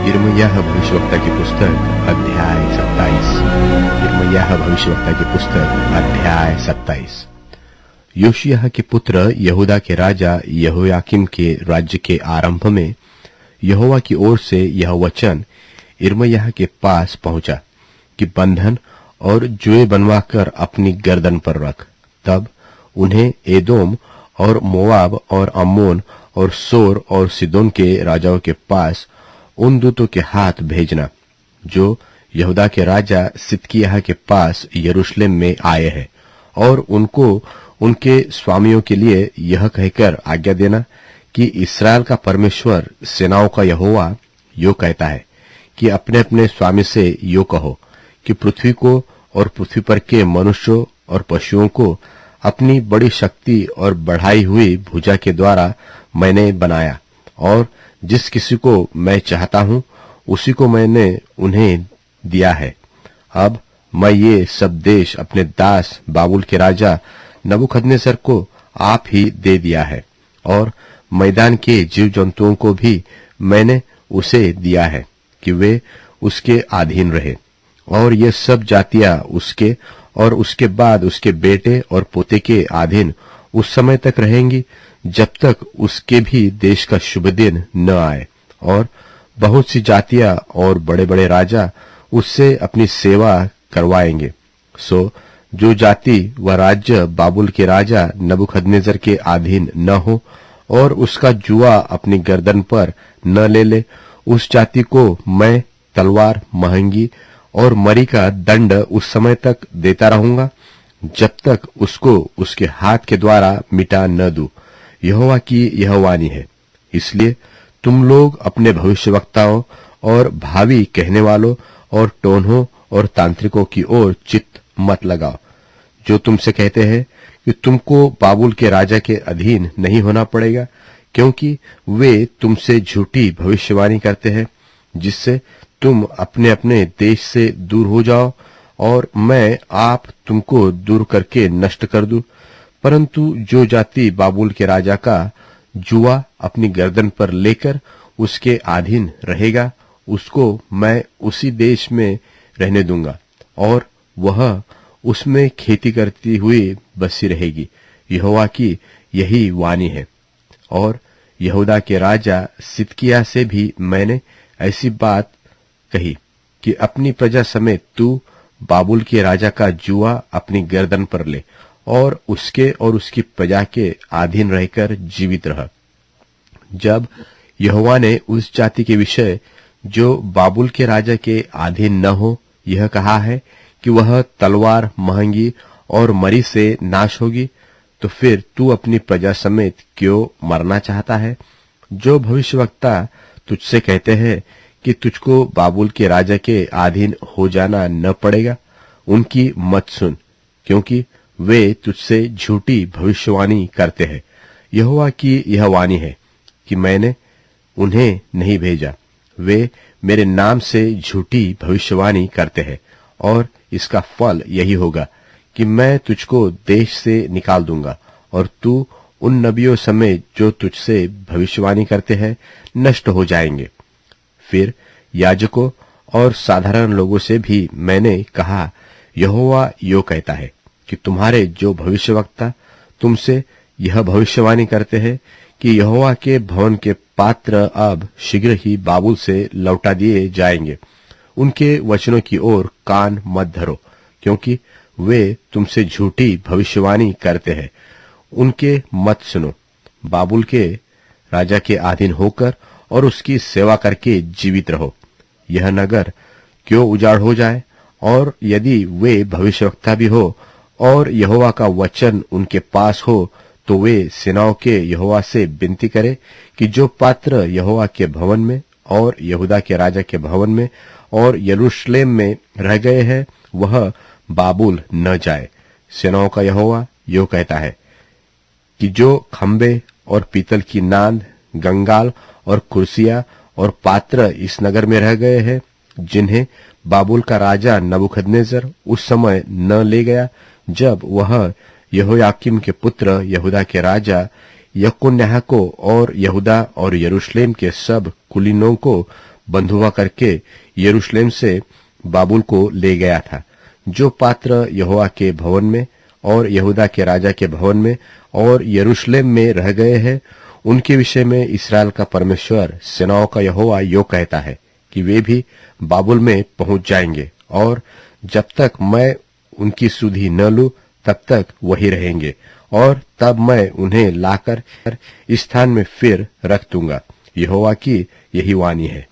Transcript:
यिर्मयाह भविष्यवक्ता की पुस्तक अध्याय 27। यिर्मयाह भविष्यवक्ता की पुस्तक अध्याय 27। योशिय्याह के पुत्र यहूदा के राजा यहोयाकीम के राज्य के आरंभ में यहोवा की ओर से यह वचन यिर्मयाह के पास पहुंचा कि बंधन और जुए बनवाकर अपनी गर्दन पर रख। तब उन्हें एदोम और मोआब और अम्मोन और सोर और सिदोन के राजाओं के पास उन दूतों के हाथ भेजना जो यहूदा के राजा सिदकिय्याह के पास यरूशलेम में आए हैं, और उनको उनके स्वामियों के लिए यह कहकर आज्ञा देना कि इस्राएल का परमेश्वर सेनाओं का यहोवा यो कहता है कि अपने अपने स्वामी से यो कहो कि पृथ्वी को और पृथ्वी पर के मनुष्यों और पशुओं को अपनी बड़ी शक्ति और बढ़ाई हुई भुजा के द्वारा मैंने बनाया, और जिस किसी को मैं चाहता हूं उसी को मैंने उन्हें दिया है। अब मैं ये सब देश अपने दास बाबुल के राजा नबूकदनेस्सर को आप ही दे दिया है, और मैदान के जीव जंतुओं को भी मैंने उसे दिया है कि वे उसके अधीन रहे, और ये सब जातियां उसके और उसके बाद उसके बेटे और पोते के अधीन उस समय तक रहेंगी जब तक उसके भी देश का शुभ दिन न आए, और बहुत सी जातियां और बड़े बड़े राजा उससे अपनी सेवा करवाएंगे। सो जो जाति व राज्य बाबुल के राजा नबूकदनेस्सर के अधीन न हो और उसका जुआ अपनी गर्दन पर न ले ले, उस जाति को मैं तलवार, महंगी और मरी का दंड उस समय तक देता रहूंगा जब तक उसको उसके हाथ के द्वारा मिटा न दूं। यहोवा की यह वाणी है। इसलिए तुम लोग अपने भविष्यवक्ताओं और भावी कहने वालों और टोन्हों और तांत्रिकों की ओर चित्त मत लगाओ, जो तुमसे कहते हैं कि तुमको बाबुल के राजा के अधीन नहीं होना पड़ेगा, क्योंकि वे तुमसे झूठी भविष्यवाणी करते हैं जिससे तुम अपने अपने देश से दूर हो जाओ और मैं आप तुमको दूर करके नष्ट कर दूं। परंतु जो जाति बाबुल के राजा का जुआ अपनी गर्दन पर लेकर उसके अधीन रहेगा, उसको मैं उसी देश में रहने दूंगा, और वह उसमें खेती करती हुई बसी रहेगी। यहोवा की यही वाणी है। और यहूदा के राजा सिदकिय्याह से भी मैंने ऐसी बात कही कि अपनी प्रजा समेत तू बाबुल के राजा का जुआ अपनी गर्दन पर ले और उसके और उसकी प्रजा के अधीन रहकर जीवित रह। जब यहोवा ने उस जाति के विषय जो बाबुल के राजा के अधीन न हो यह कहा है कि वह तलवार, महंगी और मरी से नाश होगी, तो फिर तू अपनी प्रजा समेत क्यों मरना चाहता है? जो भविष्यवक्ता तुझसे कहते हैं कि तुझको बाबुल के राजा के अधीन हो जाना न पड़ेगा, उनकी मत सुन, क्योंकि वे तुझसे झूठी भविष्यवाणी करते हैं। यहोवा की यह वाणी है कि मैंने उन्हें नहीं भेजा। वे मेरे नाम से झूठी भविष्यवाणी करते हैं, और इसका फल यही होगा कि मैं तुझको देश से निकाल दूंगा, और तू उन नबियों समेत जो तुझसे भविष्यवाणी करते हैं नष्ट हो जाएंगे। फिर याजकों और साधारण लोगों से भी मैंने कहा, यहोवा यो कहता है कि तुम्हारे जो भविष्यवक्ता तुमसे यह भविष्यवाणी करते हैं कि यहोवा के भवन के पात्र अब शीघ्र ही बाबुल से लौटा दिए जाएंगे, उनके वचनों की ओर कान मत धरो, क्योंकि वे तुमसे झूठी भविष्यवाणी करते हैं। उनके मत सुनो। बाबुल के राजा के अधीन होकर और उसकी सेवा करके जीवित रहो। यह नगर क्यों उजाड़ हो जाए? और यदि वे भविष्यवक्ता भी हो और यहोवा का वचन उनके पास हो, तो वे सेनाओं के यहोवा से विनती करे कि जो पात्र यहोवा के भवन में और यहूदा के राजा के भवन में और यरूशलेम में रह गए हैं, वह बाबुल न जाए। सेनाओं का यहोवा यो कहता है कि जो खंबे और पीतल की नांद, गंगाल और कुर्सियां और पात्र इस नगर में रह गए हैं, जिन्हें बाबुल का राजा नबूकदनेस्सर उस समय न ले गया जब वह यहोयाकीम के पुत्र यहूदा के राजा यकोन्याह को और यहूदा और यरूशलेम के सब कुलीनों को बंधुआ करके यरूशलेम से बाबुल को ले गया था। जो पात्र यहोवा के भवन में और यहूदा के राजा के भवन में और यरूशलेम में रह गए हैं, उनके विषय में इस्राएल का परमेश्वर सेनाओं का यहोवा यो कहता है कि वे भी बाबुल में पहुंच जाएंगे, और जब तक मैं उनकी सुधि न लूं तब तक वही रहेंगे, और तब मैं उन्हें लाकर इस स्थान में फिर रख दूंगा। यहोवा की यही वाणी है।